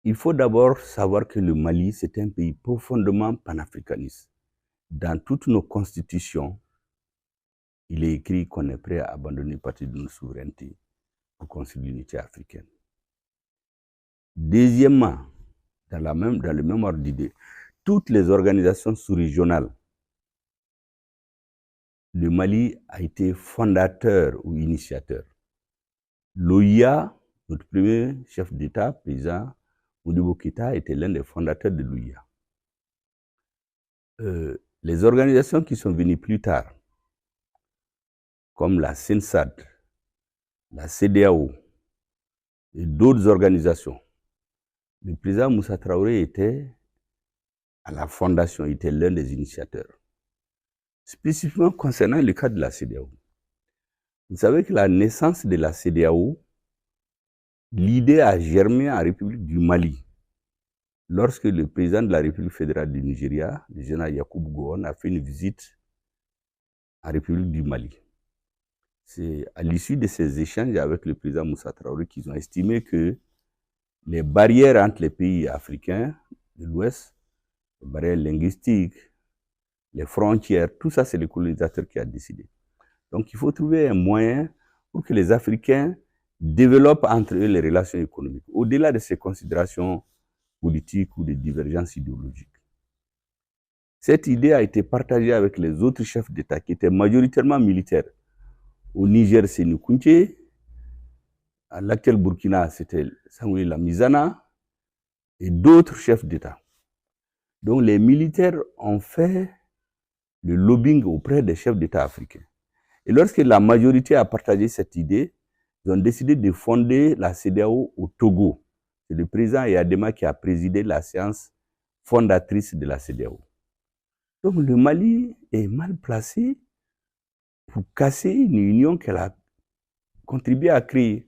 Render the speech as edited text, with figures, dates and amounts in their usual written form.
il faut d'abord savoir que le Mali, c'est un pays profondément panafricaniste. Dans toutes nos constitutions, il est écrit qu'on est prêt à abandonner une partie de nos souverainetés pour construire l'unité africaine. Deuxièmement, dans le même ordre d'idée, toutes les organisations sous-régionales, le Mali a été fondateur ou initiateur. L'OIA, notre premier chef d'État, président Modibo Keïta, était l'un des fondateurs de l'OIA. Les organisations qui sont venues plus tard, comme la CENSAD, la CEDEAO et d'autres organisations, le président Moussa Traoré était à la fondation, il était l'un des initiateurs. Spécifiquement concernant le cas de la CEDEAO, vous savez que la naissance de la CEDEAO, l'idée a germé en République du Mali, lorsque le président de la République fédérale du Nigeria, le général Yakubu Gowon, a fait une visite en République du Mali. C'est à l'issue de ces échanges avec le président Moussa Traoré qu'ils ont estimé que les barrières entre les pays africains de l'Ouest, les barrières linguistiques, les frontières, tout ça, c'est le colonisateur qui a décidé. Donc, il faut trouver un moyen pour que les Africains développent entre eux les relations économiques, au-delà de ces considérations politiques ou de divergences idéologiques. Cette idée a été partagée avec les autres chefs d'État qui étaient majoritairement militaires. Au Niger, c'est Nkounté. À l'actuel Burkina, c'était Sangouli Lamizana et d'autres chefs d'État. Donc, les militaires ont fait le lobbying auprès des chefs d'État africains. Et lorsque la majorité a partagé cette idée, ils ont décidé de fonder la CEDEAO au Togo. C'est le président Yadema qui a présidé la séance fondatrice de la CEDEAO. Donc le Mali est mal placé pour casser une union qu'elle a contribué à créer.